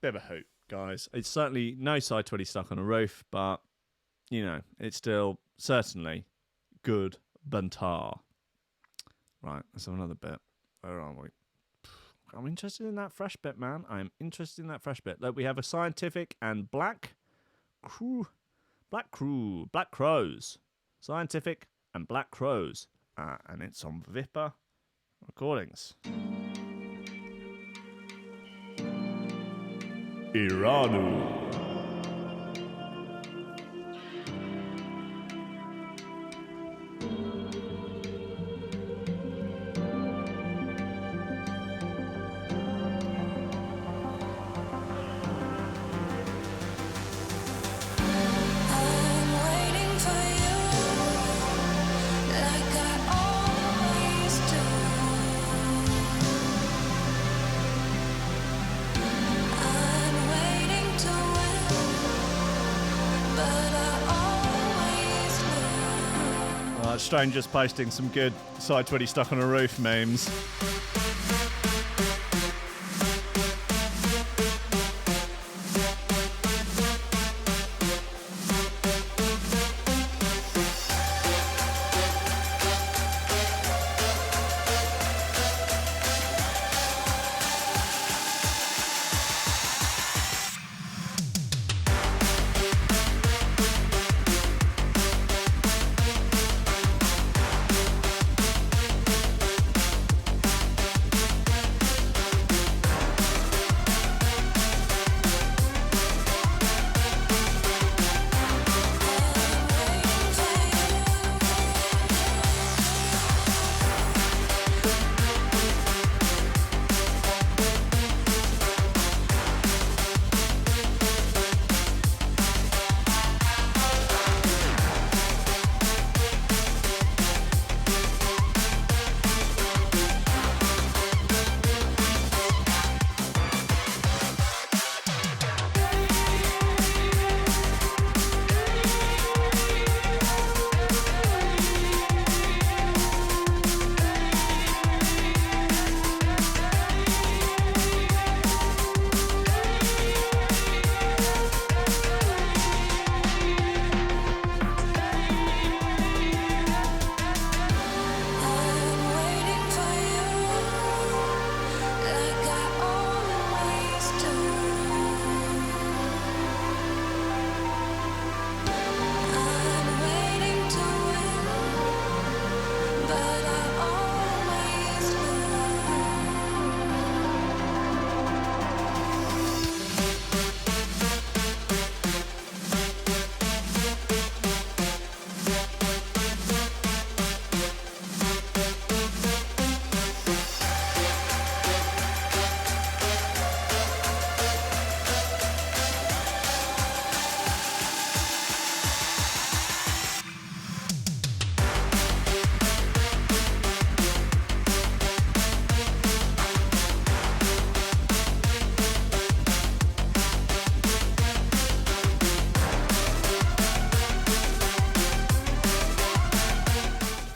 A: bit of a hoot, guys. It's certainly no side Twiddy stuck on a roof, but, you know, it's still certainly good banter. Right, let's have another bit. Where are we? I'm interested in that fresh bit, man. I'm interested in that fresh bit. Look, we have a scientific and black crows. Scientific and black crows. And it's on Viper Recordings. Iranu. strangers posting some good side Twiddy stuck on a roof memes.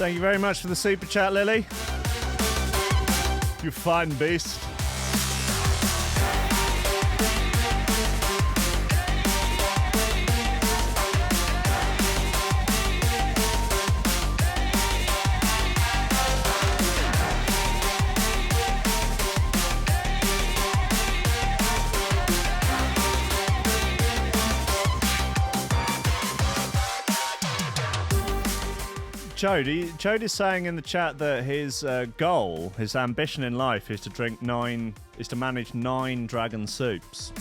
A: Thank you very much for the super chat, Lily. You fine beast. Chode is saying in the chat that his goal, his ambition in life, is to manage 9 dragon soups.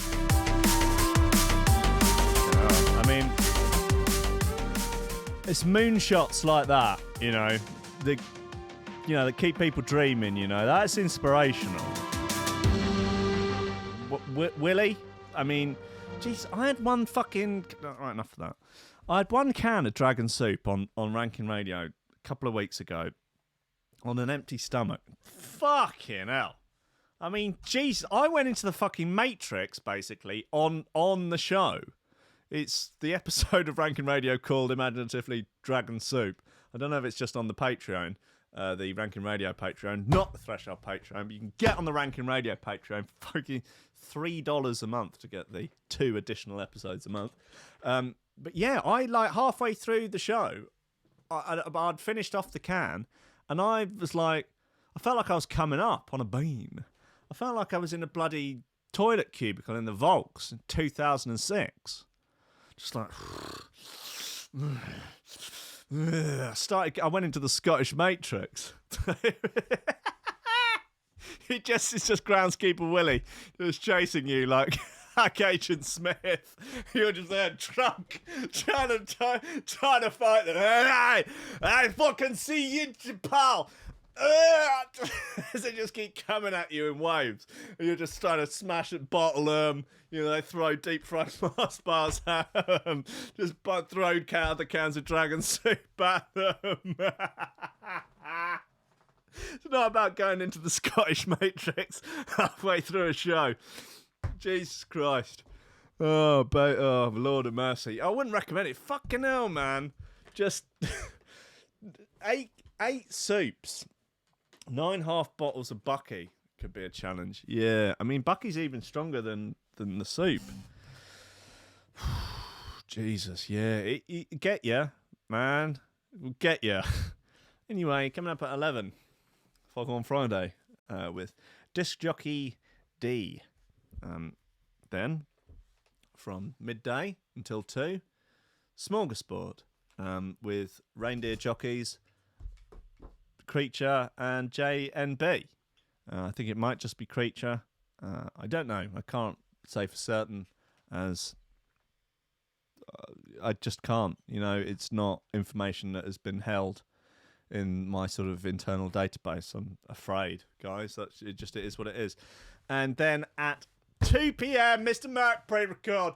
A: I mean, it's moonshots like that, that keep people dreaming. That's inspirational. Willie, I mean, jeez, I had one fucking. Right, enough of that. I had one can of dragon soup on Ranking Radio a couple of weeks ago on an empty stomach. Fucking hell. I mean, jeez, I went into the fucking Matrix, basically, on the show. It's the episode of Ranking Radio called Imaginatively Dragon Soup. I don't know if it's just on the Patreon, the Ranking Radio Patreon, not the Threshold Patreon, but you can get on the Ranking Radio Patreon for fucking $3 a month to get the 2 additional episodes a month. But yeah, I halfway through the show, I'd finished off the can, and I was like, I felt like I was coming up on a beam. I felt like I was in a bloody toilet cubicle in the Volks in 2006. Just like, I went into the Scottish Matrix. It's just groundskeeper Willie just chasing you like Agent Smith. You're just there drunk, trying to fight them. Hey, I fucking see you, pal. As they just keep coming at you in waves, and you're just trying to smash it, bottle them. They throw deep fried Mars bars at them. Just throw the cans of dragon soup at them. It's not about going into the Scottish Matrix halfway through a show. Jesus Christ. Oh, Lord of mercy. I wouldn't recommend it. Fucking hell, man. Just eight soups, 9 half bottles of Bucky could be a challenge. Yeah, I mean Bucky's even stronger than the soup. Jesus, yeah, it get ya, man, we'll get ya. Anyway, coming up at 11, Fog on Friday, with Disc Jockey D. Then, from midday until 2, Smorgasbord, with Reindeer Jockeys, Creature, and JNB. I think it might just be Creature. I don't know. I can't say for certain, as I just can't. You know, it's not information that has been held in my sort of internal database. I'm afraid, guys. It is what it is. And then at 2 p.m, Mr. Mark pre-record.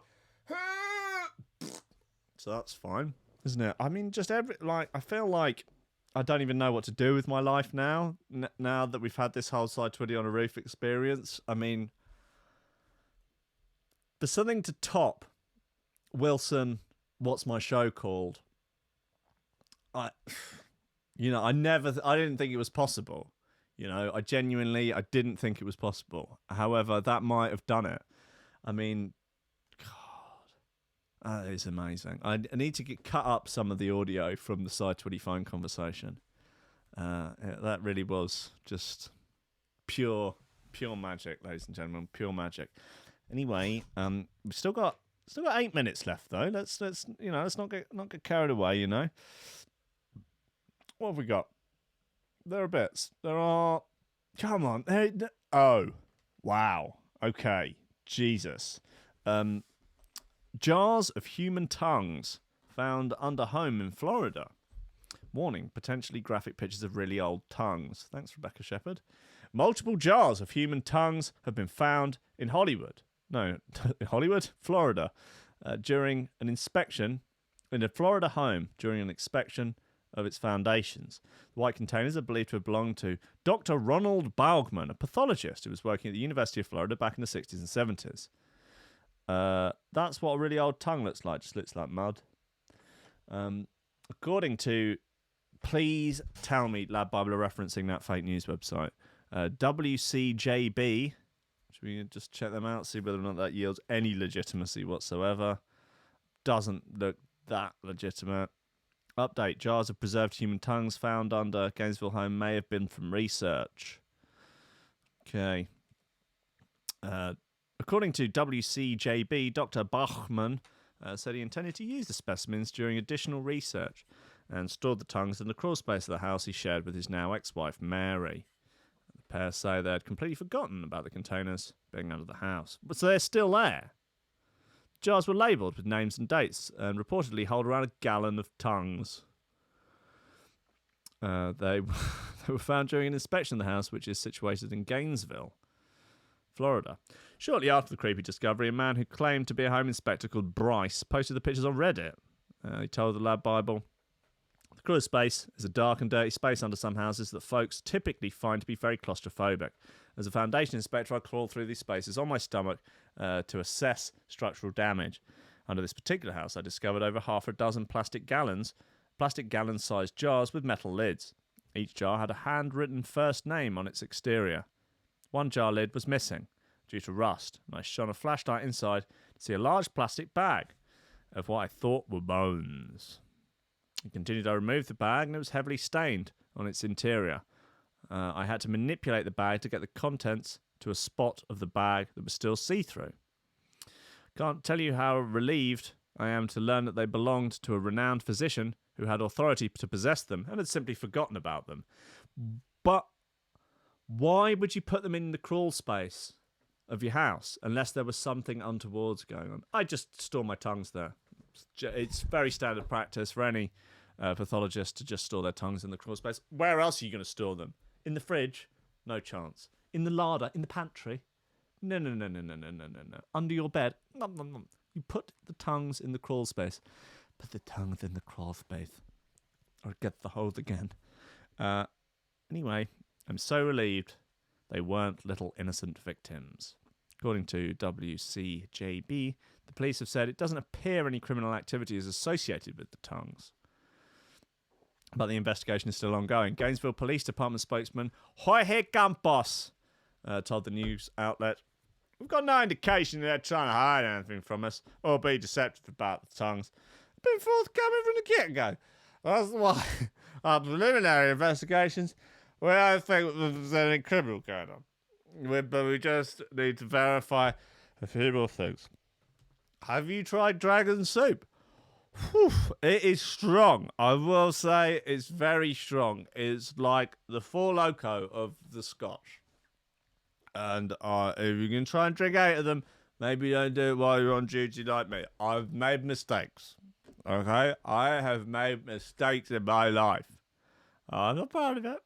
A: So that's fine, isn't it? I mean, just I feel like I don't even know what to do with my life now. Now that we've had this whole Side Twiddy on a Roof experience. I mean, there's something to top Wilson, what's my show called? I didn't think it was possible. You know, I didn't think it was possible. However, that might have done it. I mean, God, that is amazing. I need to cut up some of the audio from the Side Twiddy phone conversation. That really was just pure magic, ladies and gentlemen, pure magic. Anyway, we've still got 8 minutes left though. Let's not get carried away. You know, what have we got? There are bits. There are. Come on. Oh, wow. Okay. Jesus. Jars of human tongues found under home in Florida. Warning, potentially graphic pictures of really old tongues. Thanks, Rebecca Shepherd. Multiple jars of human tongues have been found in Florida, during an inspection in a Florida home during an inspection of its foundations. The white containers are believed to have belonged to Dr. Ronald Baugman, a pathologist who was working at the University of Florida back in the 60s and 70s. That's what a really old tongue looks like. Just looks like mud. According to, please tell me Lab Bible are referencing that fake news website, WCJB. Should we just check them out, see whether or not that yields any legitimacy whatsoever? Doesn't look that legitimate. Update, jars of preserved human tongues found under Gainesville home may have been from research. Okay. According to WCJB, Dr. Bachman said he intended to use the specimens during additional research and stored the tongues in the crawl space of the house he shared with his now ex-wife, Mary. The pair say they had completely forgotten about the containers being under the house. But so they're still there. Jars were labelled with names and dates and reportedly hold around a gallon of tongues. They were found during an inspection of the house, which is situated in Gainesville, Florida. Shortly after the creepy discovery, a man who claimed to be a home inspector called Bryce posted the pictures on Reddit. He told the Lab Bible, "The crawl space is a dark and dirty space under some houses that folks typically find to be very claustrophobic. As a foundation inspector, I crawled through these spaces on my stomach to assess structural damage. Under this particular house, I discovered over half a dozen plastic gallon-sized jars with metal lids. Each jar had a handwritten first name on its exterior. One jar lid was missing due to rust, and I shone a flashlight inside to see a large plastic bag of what I thought were bones. He continued, I removed the bag, and it was heavily stained on its interior. I had to manipulate the bag to get the contents to a spot of the bag that was still see-through. Can't tell you how relieved I am to learn that they belonged to a renowned physician who had authority to possess them and had simply forgotten about them. But why would you put them in the crawl space of your house unless there was something untoward going on? I just store my tongues there. It's very standard practice for any pathologist to just store their tongues in the crawl space. Where else are you going to store them? In the fridge? No chance. In the larder? In the pantry? No. Under your bed? No. You put the tongues in the crawl space. Put the tongues in the crawl space. Or get the hold again. Anyway, I'm so relieved they weren't little innocent victims. According to WCJB, the police have said it doesn't appear any criminal activity is associated with the tongues. but the investigation is still ongoing. Gainesville Police Department spokesman Jorge Campos told the news outlet, "We've got no indication they're trying to hide anything from us or be deceptive about the tongues. Been forthcoming from the get-go. That's why our preliminary investigations, we don't think there's anything criminal going on. But we just need to verify a few more things. Have you tried dragon soup? Whew, it is strong. I will say it's very strong. It's like the Four Loko of the Scotch. And if you can try and drink 8 of them, maybe don't do it while you're on duty like me. I've made mistakes. Okay? I have made mistakes in my life. I'm not proud of it.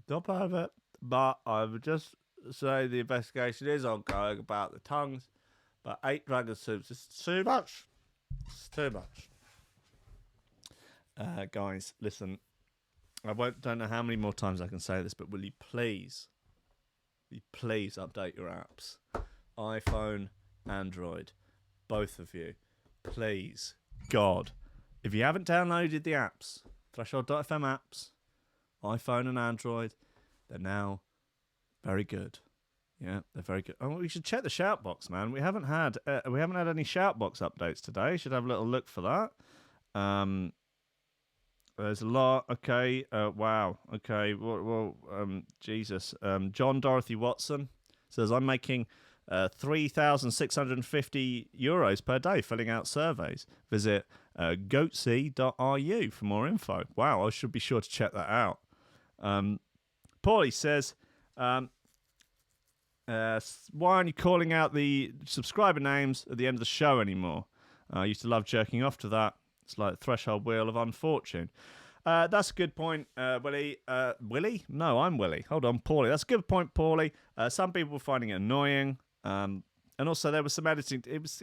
A: Not proud of it. But I would just say the investigation is ongoing about the tongues. But 8 dragon soups is too much. It's too much. Guys, listen. Don't know how many more times I can say this, but will you please update your apps? iPhone, Android, both of you. Please, God. If you haven't downloaded the apps, Threshold.fm apps, iPhone and Android, they're now very good. Yeah, they're very good. Oh, we should check the shout box, man. We haven't had any shout box updates today. Should have a little look for that. There's a lot. Okay. Wow. Okay. Well. Jesus. John Dorothy Watson says, I'm making 3,650 euros per day filling out surveys. Visit goatsea.ru for more info. Wow. I should be sure to check that out. Paulie says, why aren't you calling out the subscriber names at the end of the show anymore? I used to love jerking off to that. It's like Threshold Wheel of Unfortune. That's a good point, Willie. Willie? No, I'm Willie. Hold on, Paulie. That's a good point, Paulie. Some people were finding it annoying, and also there was some editing. There was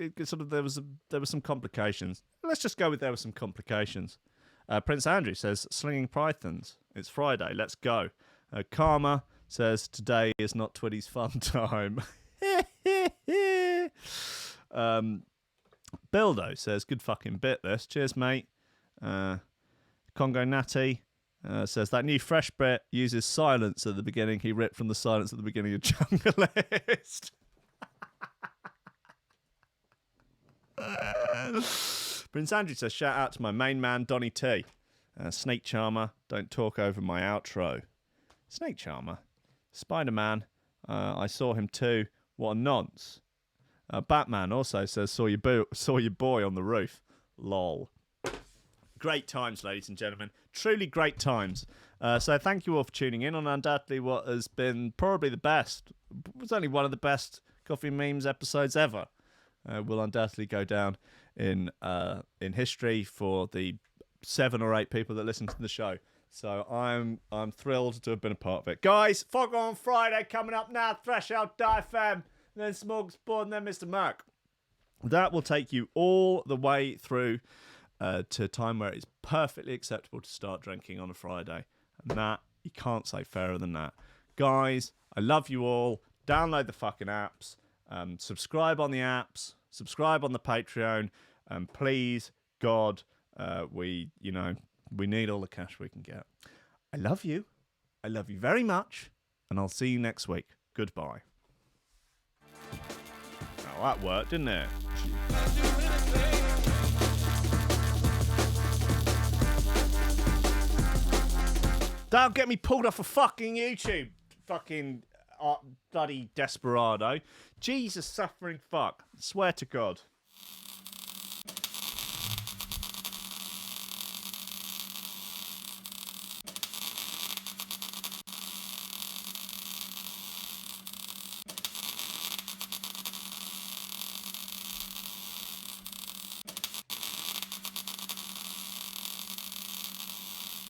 A: some complications. Let's just go with there were some complications. Prince Andrew says slinging pythons. It's Friday. Let's go. Karma says today is not Twiddy's fun time. Bildo says, good fucking bit this. Cheers, mate. Congo Natty says, that new fresh bit uses silence at the beginning. He ripped from the silence at the beginning of Junglist. Prince Andrew says, shout out to my main man, Donny T. Snake Charmer, don't talk over my outro. Snake Charmer. Spider-Man, I saw him too. What a nonce. Batman also says, saw your boy on the roof. Lol. Great times, ladies and gentlemen. Truly great times. So thank you all for tuning in on undoubtedly what has been probably the best. It was only one of the best Coffee Memes episodes ever. Will undoubtedly go down in history for the 7 or 8 people that listen to the show. So I'm thrilled to have been a part of it. Guys, Fog on Friday coming up now. Threshold.fm. Then Smorgasbord, and then Mr. Merck. That will take you all the way through to a time where it's perfectly acceptable to start drinking on a Friday. And that, you can't say fairer than that. Guys, I love you all. Download the fucking apps. Subscribe on the apps. Subscribe on the Patreon. And please, God, we need all the cash we can get. I love you. I love you very much. And I'll see you next week. Goodbye. Oh, that worked, didn't it? Don't get me pulled off of fucking YouTube. Fucking bloody desperado. Jesus suffering fuck. Swear to God.